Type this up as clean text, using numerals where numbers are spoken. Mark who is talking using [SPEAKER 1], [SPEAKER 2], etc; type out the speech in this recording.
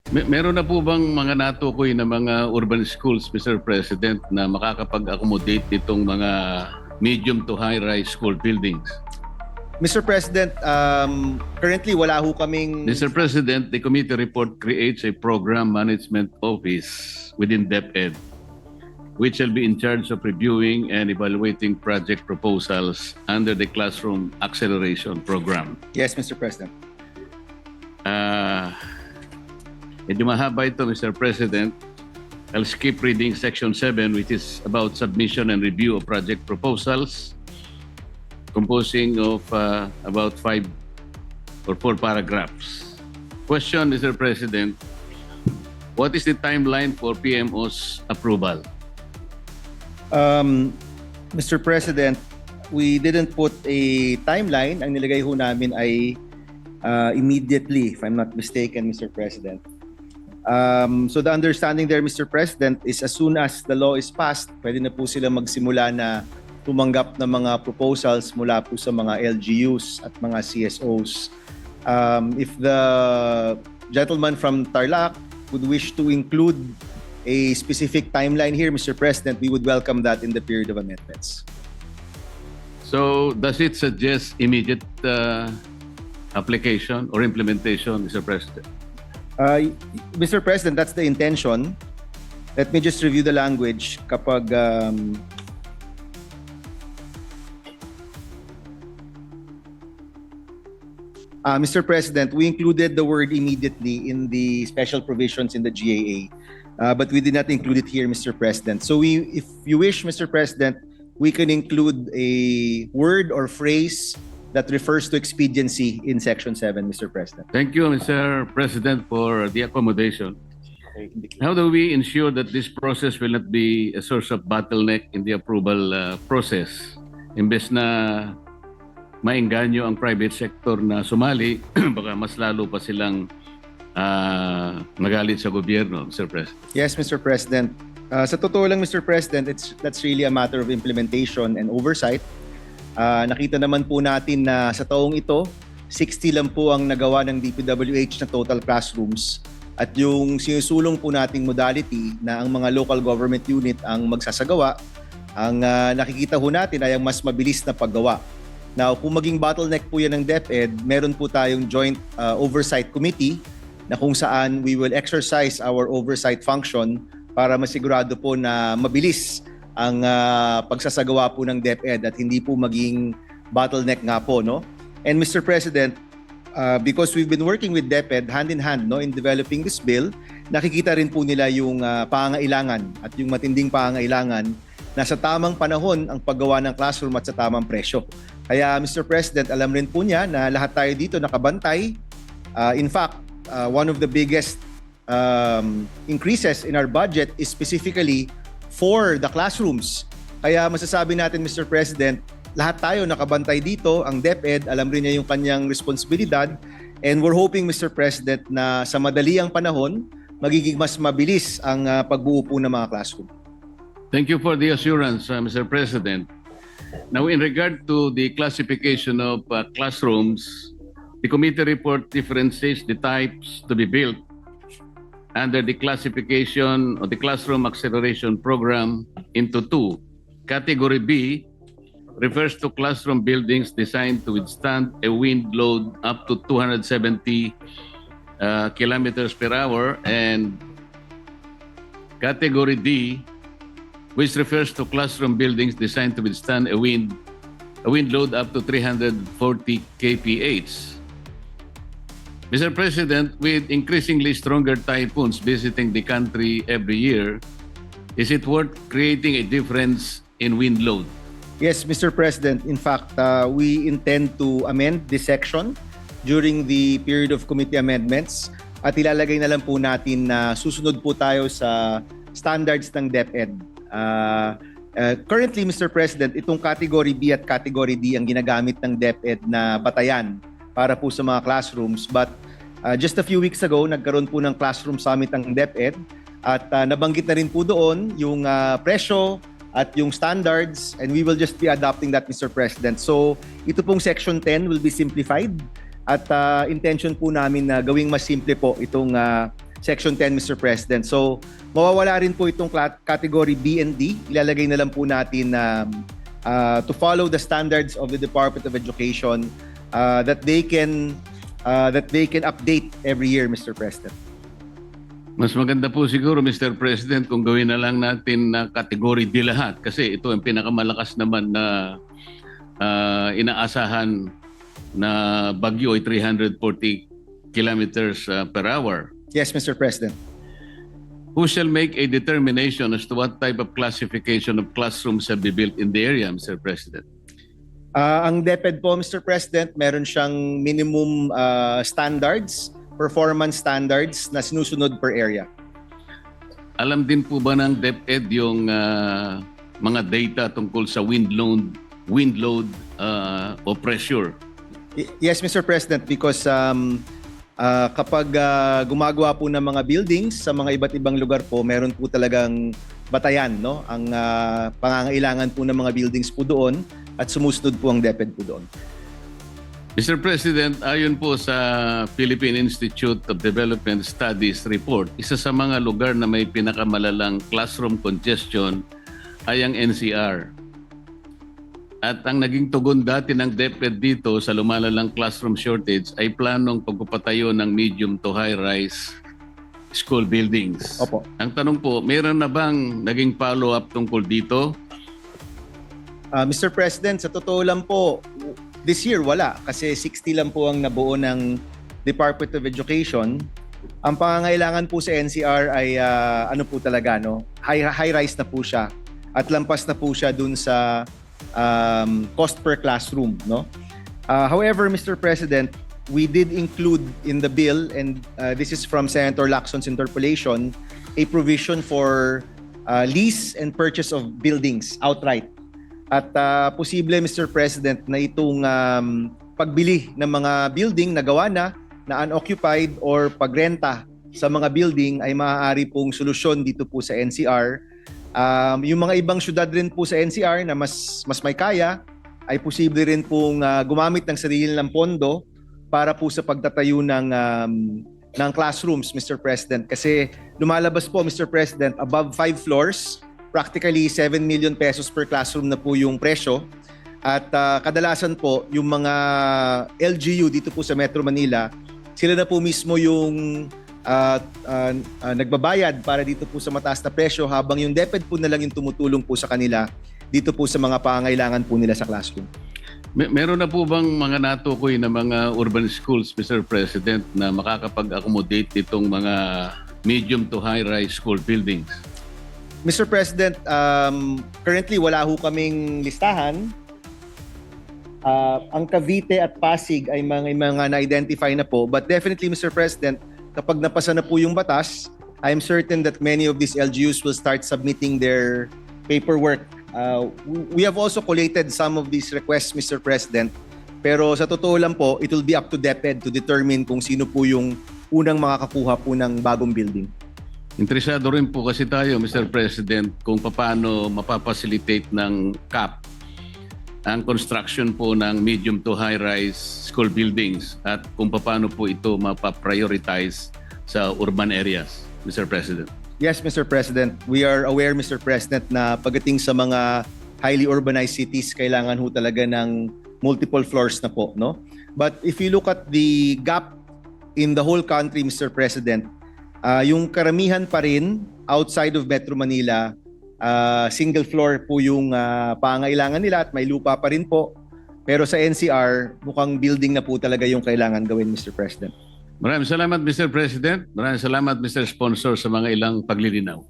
[SPEAKER 1] Meron na po bang mga natukoy na mga urban schools, Mr. President, na makakapag-accommodate itong mga medium to high-rise school buildings?
[SPEAKER 2] Mr. President, currently wala ho kaming...
[SPEAKER 1] Mr. President, the committee report creates a program management office within DepEd, which shall be in charge of reviewing and evaluating project proposals under the Classroom Acceleration Program.
[SPEAKER 2] Yes, Mr. President.
[SPEAKER 1] Medyo mahaba ito, Mr. President. I'll skip reading Section 7, which is about submission and review of project proposals, composing of about 5 or 4 paragraphs. Question, Mr. President, what is the timeline for PMO's approval?
[SPEAKER 2] Mr. President, we didn't put a timeline. Ang nilagay ho namin ay immediately, if I'm not mistaken, Mr. President. So the understanding there, Mr. President, is as soon as the law is passed, pwede na po sila magsimula na tumanggap ng mga proposals mula po sa mga LGUs at mga CSOs. If the gentleman from Tarlac would wish to include a specific timeline here, Mr. President, we would welcome that in the period of amendments.
[SPEAKER 1] So does it suggest immediate application or implementation, Mr. President?
[SPEAKER 2] Mr. President, that's the intention. Let me just review the language. Kapag Mr. President, we included the word immediately in the special provisions in the GAA, but we did not include it here, Mr. President. So if you wish, Mr. President, we can include a word or phrase that refers to expediency in Section 7, Mr. President.
[SPEAKER 1] Thank you, Mr. President, for the accommodation. How do we ensure that this process will not be a source of bottleneck in the approval process? Imbes na maengganyo ang private sector na sumali, baka mas lalo pa silang magalit sa gobyerno, Mr. President.
[SPEAKER 2] Yes, Mr. President. Sa totoo lang, Mr. President, that's really a matter of implementation and oversight. Nakita naman po natin na sa taong ito, 60 lang po ang nagawa ng DPWH na total classrooms at yung sinusulong po nating modality na ang mga local government unit ang magsasagawa, ang nakikita ho natin ay ang mas mabilis na paggawa. Now, kung maging bottleneck po yan ng DepEd, meron po tayong Joint Oversight Committee na kung saan we will exercise our oversight function para masigurado po na mabilis ang pagsasagawa po ng DepEd at hindi po maging bottleneck nga po, no? And Mr. President, because we've been working with DepEd hand in hand, no, in developing this bill, nakikita rin po nila yung pangangailangan at yung matinding pangangailangan na sa tamang panahon ang paggawa ng classroom at sa tamang presyo. Kaya Mr. President, alam rin po niya na lahat tayo dito nakabantay. In fact, one of the biggest increases in our budget is specifically for the classrooms. Kaya masasabi natin, Mr. President, lahat tayo nakabantay dito. Ang DepEd, alam rin niya yung kanyang responsibilidad. And we're hoping, Mr. President, na sa madaliang panahon, magiging mas mabilis ang pagbuo po ng mga classroom.
[SPEAKER 1] Thank you for the assurance, Mr. President. Now, in regard to the classification of classrooms, the committee report differentiates the types to be built under the classification of the Classroom Acceleration Program into 2. Category B refers to classroom buildings designed to withstand a wind load up to 270 kilometers per hour, and Category D, which refers to classroom buildings designed to withstand a wind load up to 340 kph. Mr. President, with increasingly stronger typhoons visiting the country every year, is it worth creating a difference in wind load?
[SPEAKER 2] Yes, Mr. President. In fact, we intend to amend this section during the period of committee amendments at ilalagay na lang po natin na susunod po tayo sa standards ng DepEd. Currently, Mr. President, itong Category B at Category D ang ginagamit ng DepEd na batayan para po sa mga classrooms. But just a few weeks ago, nagkaroon po ng classroom summit ang DepEd at nabanggit na rin po doon yung presyo at yung standards, and we will just be adopting that, Mr. President. So ito pong Section 10 will be simplified at intention po namin na gawing mas simple po itong Section 10, Mr. President. So, mawawala rin po itong category B and D. Ilalagay na lang po natin na to follow the standards of the Department of Education that they can update every year, Mr. President.
[SPEAKER 1] Mas maganda po siguro, Mr. President, kung gawin na lang natin na category D lahat kasi ito ang pinakamalakas naman na inaasahan na bagyo ay 340 kilometers per hour.
[SPEAKER 2] Yes, Mr. President.
[SPEAKER 1] Who shall make a determination as to what type of classification of classrooms shall be built in the area, Mr. President?
[SPEAKER 2] Ang DepEd po, Mr. President, meron siyang minimum standards, performance standards na sinusunod per area.
[SPEAKER 1] Alam din po ba ng DepEd yung mga data tungkol sa wind load o pressure?
[SPEAKER 2] Yes, Mr. President, because kapag gumagawa po ng mga buildings sa mga iba't ibang lugar po, meron po talagang batayan, no? Ang pangangailangan po ng mga buildings po doon at sumusunod po ang DepEd po doon.
[SPEAKER 1] Mr. President, ayon po sa Philippine Institute of Development Studies report, isa sa mga lugar na may pinakamalalang classroom congestion ay ang NCR. At ang naging tugon dati ng DepEd dito sa lumalalang classroom shortage ay planong pagpapatayo ng medium to high-rise school buildings.
[SPEAKER 2] Opo.
[SPEAKER 1] Ang tanong po, mayroon na bang naging follow-up tungkol dito?
[SPEAKER 2] Mr. President, sa totoo lang po, this year wala kasi 60 lang po ang nabuo ng Department of Education. Ang pangangailangan po sa NCR ay ano po talaga, no? High-rise na po siya at lampas na po siya dun sa cost per classroom, no? However, Mr. President, we did include in the bill, and this is from Senator Lacson's interpellation, a provision for lease and purchase of buildings outright. At posible, Mr. President, na itong pagbili ng mga building na gawa na unoccupied or pagrenta sa mga building ay maaari pong solusyon dito po sa NCR. Yung mga ibang syudad rin po sa NCR na mas may kaya ay posible rin pong gumamit ng sarili ng pondo para po sa pagtatayo ng classrooms, Mr. President. Kasi lumalabas po, Mr. President, above 5 floors, practically 7 million pesos per classroom na po yung presyo. At kadalasan po, yung mga LGU dito po sa Metro Manila, sila na po mismo yung nagbabayad para dito po sa mataas na presyo habang yung DepEd po na lang yung tumutulong po sa kanila dito po sa mga pangangailangan po nila sa classroom.
[SPEAKER 1] Meron na po bang mga natukoy na mga urban schools, Mr. President, na makakapag-accommodate itong mga medium to high-rise school buildings?
[SPEAKER 2] Mr. President, currently wala ho kaming listahan. Ang Cavite at Pasig ay mga na-identify na po. But definitely, Mr. President, kapag napasa na po yung batas, I'm certain that many of these LGUs will start submitting their paperwork. We have also collated some of these requests, Mr. President. Pero sa totoo lang po, it will be up to DepEd to determine kung sino po yung unang makakakuha po ng bagong building.
[SPEAKER 1] Interesado rin po kasi tayo, Mr. President, kung paano mapapacilitate ng CAP ang construction po ng medium to high-rise school buildings at kung paano po ito mapaprioritize sa urban areas, Mr. President.
[SPEAKER 2] Yes, Mr. President. We are aware, Mr. President, na pagdating sa mga highly urbanized cities, kailangan ho talaga ng multiple floors na po, no? But if you look at the gap in the whole country, Mr. President, yung karamihan pa rin outside of Metro Manila, single floor po yung pangailangan nila at may lupa pa rin po. Pero sa NCR, mukhang building na po talaga yung kailangan gawin, Mr. President.
[SPEAKER 1] Maraming salamat, Mr. President. Maraming salamat, Mr. Sponsor, sa mga ilang paglilinaw.